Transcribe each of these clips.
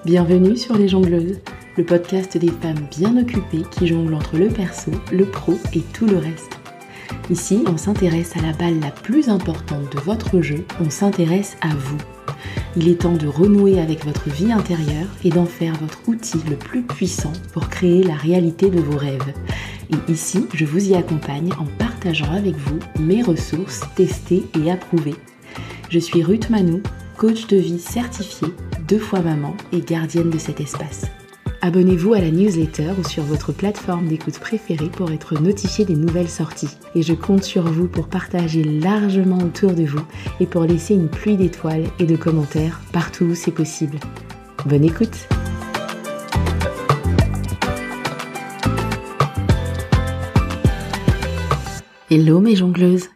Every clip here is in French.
Bienvenue sur Les Jongleuses, le podcast des femmes bien occupées qui jonglent entre le perso, le pro et tout le reste. Ici, on s'intéresse à la balle la plus importante de votre jeu, on s'intéresse à vous. Il est temps de renouer avec votre vie intérieure et d'en faire votre outil le plus puissant pour créer la réalité de vos rêves. Et ici, je vous y accompagne en partageant avec vous mes ressources testées et approuvées. Je suis Ruth Manou, coach de vie certifiée, 2 fois maman et gardienne de cet espace. Abonnez-vous à la newsletter ou sur votre plateforme d'écoute préférée pour être notifié des nouvelles sorties. Et je compte sur vous pour partager largement autour de vous et pour laisser une pluie d'étoiles et de commentaires partout où c'est possible. Bonne écoute! Hello mes jongleuses!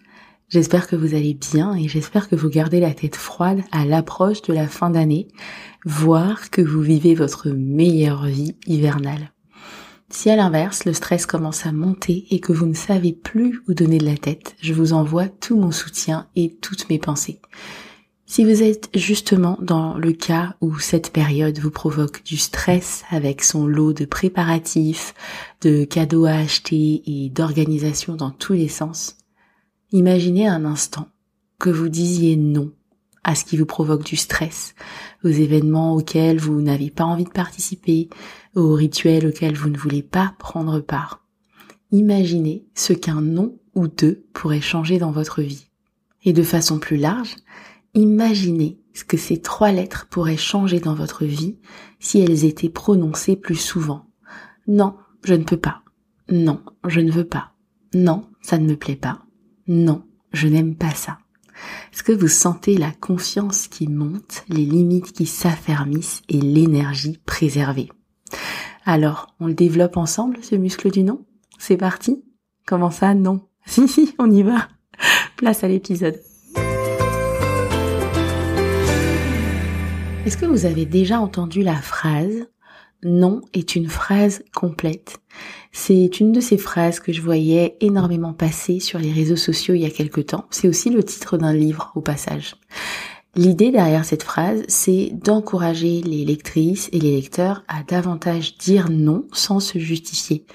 J'espère que vous allez bien et j'espère que vous gardez la tête froide à l'approche de la fin d'année, voire que vous vivez votre meilleure vie hivernale. Si à l'inverse, le stress commence à monter et que vous ne savez plus où donner de la tête, je vous envoie tout mon soutien et toutes mes pensées. Si vous êtes justement dans le cas où cette période vous provoque du stress avec son lot de préparatifs, de cadeaux à acheter et d'organisation dans tous les sens, imaginez un instant que vous disiez non à ce qui vous provoque du stress, aux événements auxquels vous n'avez pas envie de participer, aux rituels auxquels vous ne voulez pas prendre part. Imaginez ce qu'un non ou deux pourrait changer dans votre vie. Et de façon plus large, imaginez ce que ces 3 lettres pourraient changer dans votre vie si elles étaient prononcées plus souvent. Non, je ne peux pas. Non, je ne veux pas. Non, ça ne me plaît pas. Non, je n'aime pas ça. Est-ce que vous sentez la confiance qui monte, les limites qui s'affermissent et l'énergie préservée? Alors, on le développe ensemble, ce muscle du non? C'est parti? Comment ça, non? Si, on y va. Place à l'épisode. Est-ce que vous avez déjà entendu la phrase « Non est une phrase complète ». C'est une de ces phrases que je voyais énormément passer sur les réseaux sociaux il y a quelque temps. C'est aussi le titre d'un livre au passage. L'idée derrière cette phrase, c'est d'encourager les lectrices et les lecteurs à davantage dire non sans se justifier.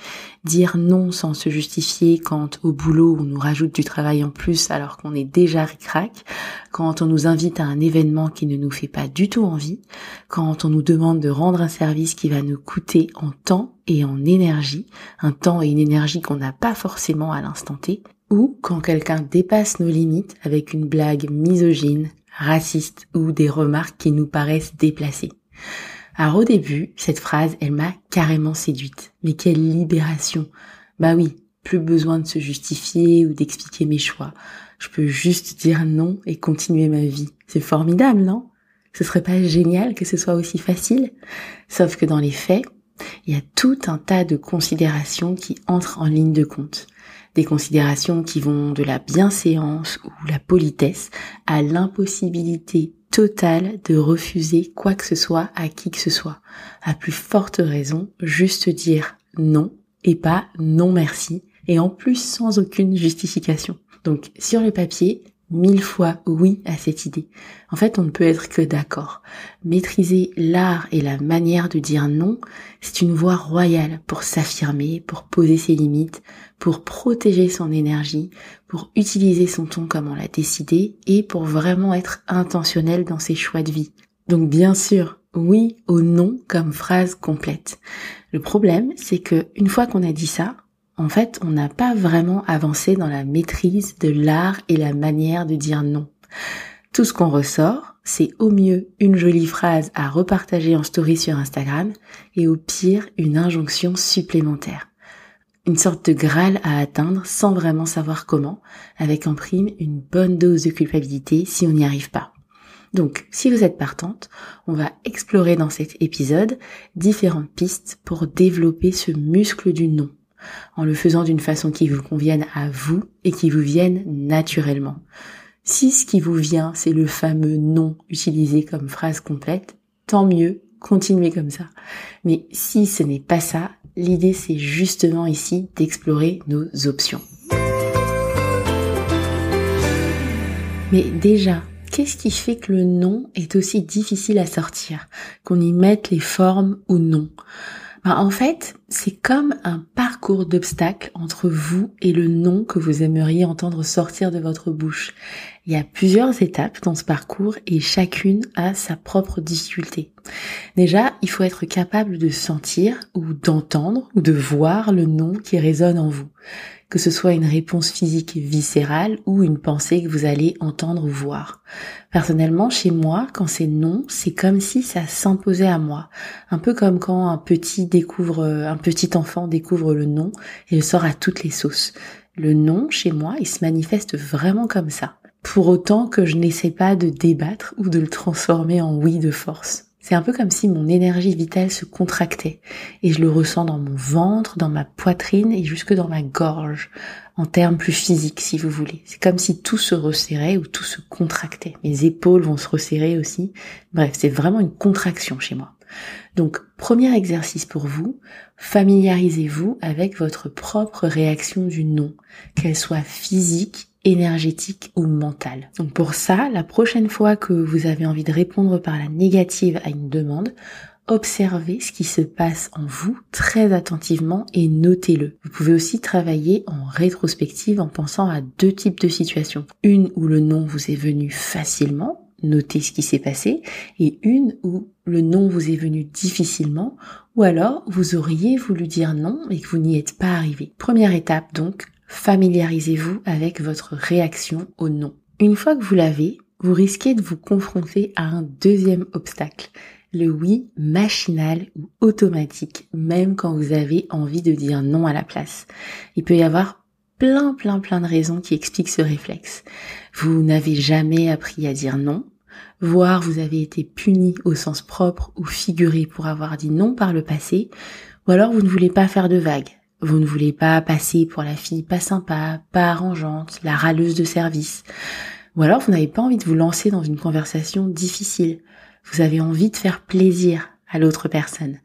Dire non sans se justifier quand au boulot on nous rajoute du travail en plus alors qu'on est déjà ric-rac, quand on nous invite à un événement qui ne nous fait pas du tout envie, quand on nous demande de rendre un service qui va nous coûter en temps et en énergie, un temps et une énergie qu'on n'a pas forcément à l'instant T, ou quand quelqu'un dépasse nos limites avec une blague misogyne, raciste ou des remarques qui nous paraissent déplacées. Alors au début, cette phrase, elle m'a carrément séduite. Mais quelle libération! Bah oui, plus besoin de se justifier ou d'expliquer mes choix. Je peux juste dire non et continuer ma vie. C'est formidable, non? Ce serait pas génial que ce soit aussi facile? Sauf que dans les faits, il y a tout un tas de considérations qui entrent en ligne de compte. Des considérations qui vont de la bienséance ou la politesse à l'impossibilité totale de refuser quoi que ce soit à qui que ce soit. À plus forte raison, juste dire non et pas non merci, et en plus sans aucune justification. Donc sur le papier, 1000 fois oui à cette idée. En fait, on ne peut être que d'accord. Maîtriser l'art et la manière de dire non, c'est une voie royale pour s'affirmer, pour poser ses limites, pour protéger son énergie, pour utiliser son ton comme on l'a décidé et pour vraiment être intentionnel dans ses choix de vie. Donc bien sûr, oui au non comme phrase complète. Le problème, c'est que une fois qu'on a dit ça, en fait, on n'a pas vraiment avancé dans la maîtrise de l'art et la manière de dire non. Tout ce qu'on ressort, c'est au mieux une jolie phrase à repartager en story sur Instagram et au pire une injonction supplémentaire. Une sorte de Graal à atteindre sans vraiment savoir comment, avec en prime une bonne dose de culpabilité si on n'y arrive pas. Donc, si vous êtes partante, on va explorer dans cet épisode différentes pistes pour développer ce muscle du non, en le faisant d'une façon qui vous convienne à vous et qui vous vienne naturellement. Si ce qui vous vient, c'est le fameux non utilisé comme phrase complète, tant mieux, continuez comme ça. Mais si ce n'est pas ça, l'idée c'est justement ici d'explorer nos options. Mais déjà, qu'est-ce qui fait que le non est aussi difficile à sortir, qu'on y mette les formes ou non? En fait, c'est comme un parcours d'obstacles entre vous et le non que vous aimeriez entendre sortir de votre bouche. Il y a plusieurs étapes dans ce parcours et chacune a sa propre difficulté. Déjà, il faut être capable de sentir ou d'entendre ou de voir le non qui résonne en vous. Que ce soit une réponse physique viscérale ou une pensée que vous allez entendre ou voir. Personnellement, chez moi, quand c'est non, c'est comme si ça s'imposait à moi. Un peu comme quand un petit enfant découvre le non et le sort à toutes les sauces. Le non, chez moi, il se manifeste vraiment comme ça. Pour autant que je n'essaie pas de débattre ou de le transformer en oui de force. C'est un peu comme si mon énergie vitale se contractait et je le ressens dans mon ventre, dans ma poitrine et jusque dans ma gorge, en termes plus physiques si vous voulez. C'est comme si tout se resserrait ou tout se contractait. Mes épaules vont se resserrer aussi. Bref, c'est vraiment une contraction chez moi. Donc, premier exercice pour vous, familiarisez-vous avec votre propre réaction du non, qu'elle soit physique, énergétique ou mentale. Donc pour ça, la prochaine fois que vous avez envie de répondre par la négative à une demande, observez ce qui se passe en vous très attentivement et notez-le. Vous pouvez aussi travailler en rétrospective en pensant à 2 types de situations. Une où le non vous est venu facilement, notez ce qui s'est passé, et une où le non vous est venu difficilement, ou alors vous auriez voulu dire non et que vous n'y êtes pas arrivé. Première étape donc, familiarisez-vous avec votre réaction au non. Une fois que vous l'avez, vous risquez de vous confronter à un deuxième obstacle, le oui machinal ou automatique, même quand vous avez envie de dire non à la place. Il peut y avoir plein de raisons qui expliquent ce réflexe. Vous n'avez jamais appris à dire non, voire vous avez été puni au sens propre ou figuré pour avoir dit non par le passé, ou alors vous ne voulez pas faire de vagues. Vous ne voulez pas passer pour la fille pas sympa, pas arrangeante, la râleuse de service. Ou alors vous n'avez pas envie de vous lancer dans une conversation difficile. Vous avez envie de faire plaisir à l'autre personne.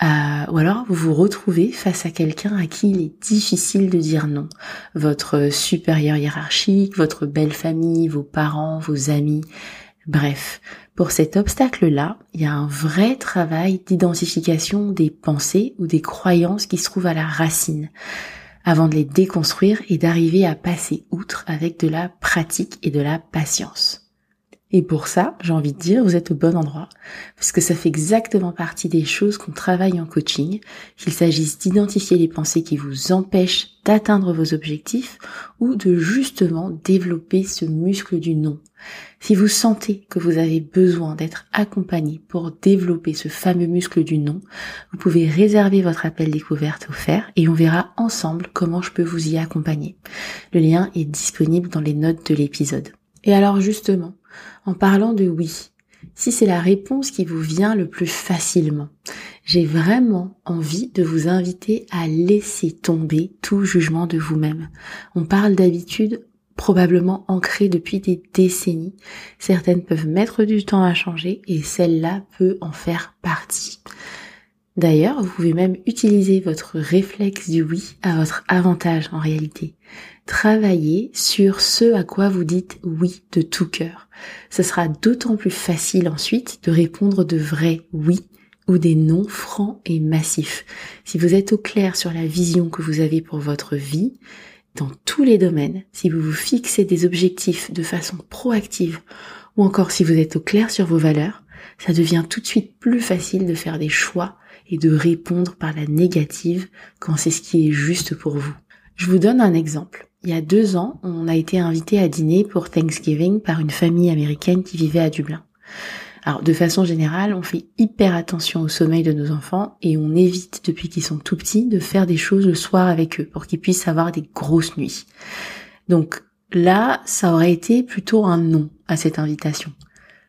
Ou alors vous vous retrouvez face à quelqu'un à qui il est difficile de dire non. Votre supérieur hiérarchique, votre belle famille, vos parents, vos amis. Bref, pour cet obstacle-là, il y a un vrai travail d'identification des pensées ou des croyances qui se trouvent à la racine, avant de les déconstruire et d'arriver à passer outre avec de la pratique et de la patience. Et pour ça, j'ai envie de dire, vous êtes au bon endroit, parce que ça fait exactement partie des choses qu'on travaille en coaching, qu'il s'agisse d'identifier les pensées qui vous empêchent d'atteindre vos objectifs ou de justement développer ce muscle du non. Si vous sentez que vous avez besoin d'être accompagné pour développer ce fameux muscle du non, vous pouvez réserver votre appel découverte offert et on verra ensemble comment je peux vous y accompagner. Le lien est disponible dans les notes de l'épisode. Et alors justement, en parlant de oui, si c'est la réponse qui vous vient le plus facilement, j'ai vraiment envie de vous inviter à laisser tomber tout jugement de vous-même. On parle d'habitudes probablement ancrées depuis des décennies. Certaines peuvent mettre du temps à changer et celle-là peut en faire partie. D'ailleurs, vous pouvez même utiliser votre réflexe du oui à votre avantage en réalité. Travaillez sur ce à quoi vous dites oui de tout cœur. Ce sera d'autant plus facile ensuite de répondre de vrais oui ou des non francs et massifs. Si vous êtes au clair sur la vision que vous avez pour votre vie, dans tous les domaines, si vous vous fixez des objectifs de façon proactive ou encore si vous êtes au clair sur vos valeurs, ça devient tout de suite plus facile de faire des choix et de répondre par la négative quand c'est ce qui est juste pour vous. Je vous donne un exemple. Il y a 2 ans, on a été invité à dîner pour Thanksgiving par une famille américaine qui vivait à Dublin. Alors, de façon générale, on fait hyper attention au sommeil de nos enfants et on évite, depuis qu'ils sont tout petits, de faire des choses le soir avec eux pour qu'ils puissent avoir des grosses nuits. Donc là, ça aurait été plutôt un non à cette invitation.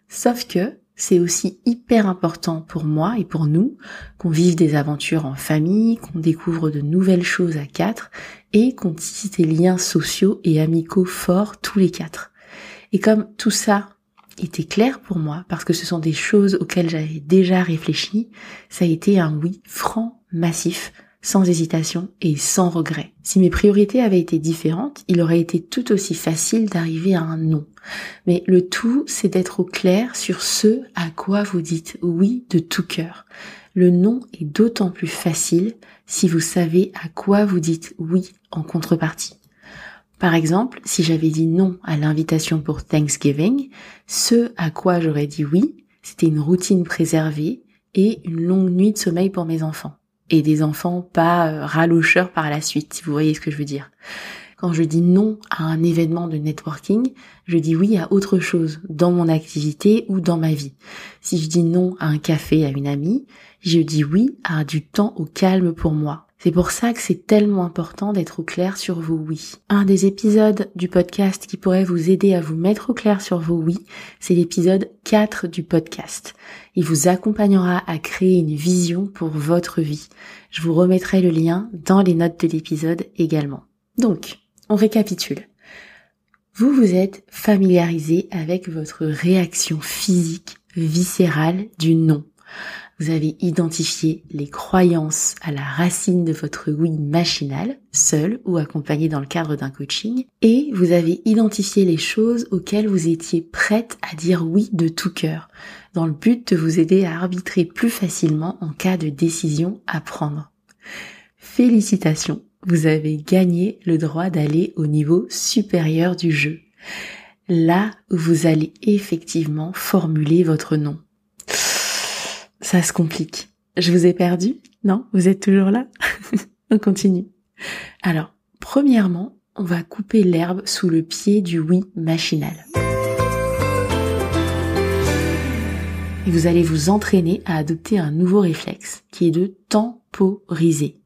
Sauf que c'est aussi hyper important pour moi et pour nous qu'on vive des aventures en famille, qu'on découvre de nouvelles choses à 4 et qu'on tisse des liens sociaux et amicaux forts tous les 4. Et comme tout ça était clair pour moi, parce que ce sont des choses auxquelles j'avais déjà réfléchi, ça a été un oui franc, massif, sans hésitation et sans regret. Si mes priorités avaient été différentes, il aurait été tout aussi facile d'arriver à un non. Mais le tout, c'est d'être au clair sur ce à quoi vous dites oui de tout cœur. Le non est d'autant plus facile si vous savez à quoi vous dites oui en contrepartie. Par exemple, si j'avais dit non à l'invitation pour Thanksgiving, ce à quoi j'aurais dit oui, c'était une routine préservée et une longue nuit de sommeil pour mes enfants. Et des enfants pas ralocheurs par la suite, si vous voyez ce que je veux dire. Quand je dis non à un événement de networking, je dis oui à autre chose dans mon activité ou dans ma vie. Si je dis non à un café à une amie, je dis oui à du temps au calme pour moi. C'est pour ça que c'est tellement important d'être au clair sur vos oui. Un des épisodes du podcast qui pourrait vous aider à vous mettre au clair sur vos oui, c'est l'épisode 4 du podcast. Il vous accompagnera à créer une vision pour votre vie. Je vous remettrai le lien dans les notes de l'épisode également. Donc, on récapitule. Vous vous êtes familiarisé avec votre réaction physique, viscérale du non. Vous avez identifié les croyances à la racine de votre oui machinal, seul ou accompagné dans le cadre d'un coaching, et vous avez identifié les choses auxquelles vous étiez prête à dire oui de tout cœur, dans le but de vous aider à arbitrer plus facilement en cas de décision à prendre. Félicitations, vous avez gagné le droit d'aller au niveau supérieur du jeu. Là où vous allez effectivement formuler votre non. Ça se complique. Je vous ai perdu? Non? Vous êtes toujours là? On continue. Alors, premièrement, on va couper l'herbe sous le pied du oui machinal. Et vous allez vous entraîner à adopter un nouveau réflexe qui est de temporiser.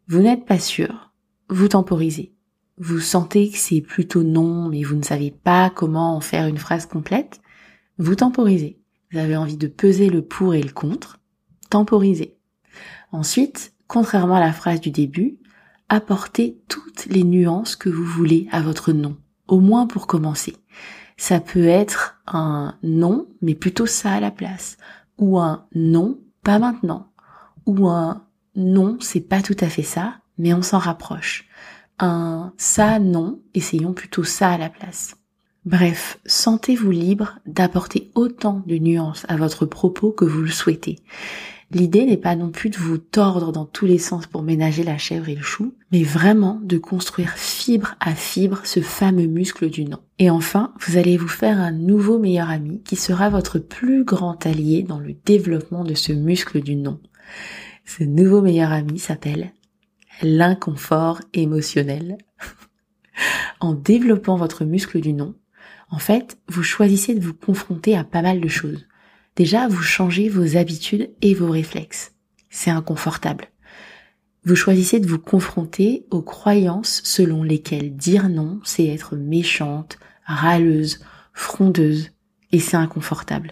Vous n'êtes pas sûr, vous temporisez. Vous sentez que c'est plutôt non, mais vous ne savez pas comment en faire une phrase complète. Vous temporisez. Vous avez envie de peser le pour et le contre. Temporisez. Ensuite, contrairement à la phrase du début, apportez toutes les nuances que vous voulez à votre non. Au moins pour commencer. Ça peut être un non, mais plutôt ça à la place. Ou un non, pas maintenant. Ou un non, c'est pas tout à fait ça, mais on s'en rapproche. Un ça, non, essayons plutôt ça à la place. Bref, sentez-vous libre d'apporter autant de nuances à votre propos que vous le souhaitez. L'idée n'est pas non plus de vous tordre dans tous les sens pour ménager la chèvre et le chou, mais vraiment de construire fibre à fibre ce fameux muscle du non. Et enfin, vous allez vous faire un nouveau meilleur ami qui sera votre plus grand allié dans le développement de ce muscle du non. Ce nouveau meilleur ami s'appelle l'inconfort émotionnel. En développant votre muscle du non, en fait, vous choisissez de vous confronter à pas mal de choses. Déjà, vous changez vos habitudes et vos réflexes. C'est inconfortable. Vous choisissez de vous confronter aux croyances selon lesquelles dire non, c'est être méchante, râleuse, frondeuse, et c'est inconfortable.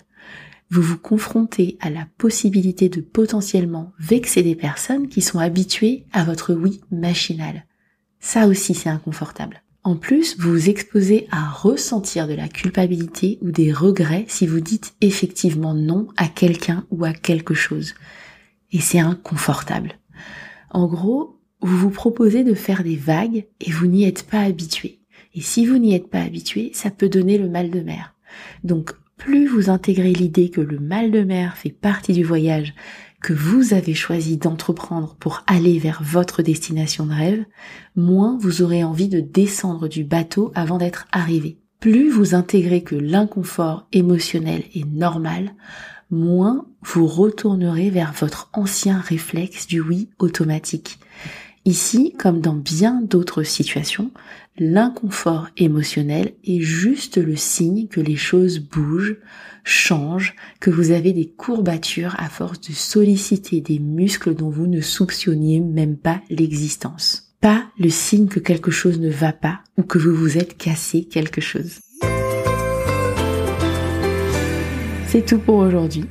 Vous vous confrontez à la possibilité de potentiellement vexer des personnes qui sont habituées à votre oui machinal. Ça aussi, c'est inconfortable. En plus, vous vous exposez à ressentir de la culpabilité ou des regrets si vous dites effectivement non à quelqu'un ou à quelque chose. Et c'est inconfortable. En gros, vous vous proposez de faire des vagues et vous n'y êtes pas habitué. Et si vous n'y êtes pas habitué, ça peut donner le mal de mer. Donc, plus vous intégrez l'idée que le mal de mer fait partie du voyage que vous avez choisi d'entreprendre pour aller vers votre destination de rêve, moins vous aurez envie de descendre du bateau avant d'être arrivé. Plus vous intégrez que l'inconfort émotionnel est normal, moins vous retournerez vers votre ancien réflexe du oui automatique. Ici, comme dans bien d'autres situations, l'inconfort émotionnel est juste le signe que les choses bougent, changent, que vous avez des courbatures à force de solliciter des muscles dont vous ne soupçonniez même pas l'existence. Pas le signe que quelque chose ne va pas ou que vous vous êtes cassé quelque chose. C'est tout pour aujourd'hui.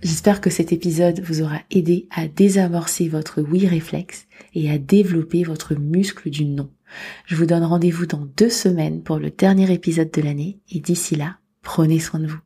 J'espère que cet épisode vous aura aidé à désamorcer votre oui réflexe et à développer votre muscle du non. Je vous donne rendez-vous dans 2 semaines pour le dernier épisode de l'année et d'ici là, prenez soin de vous.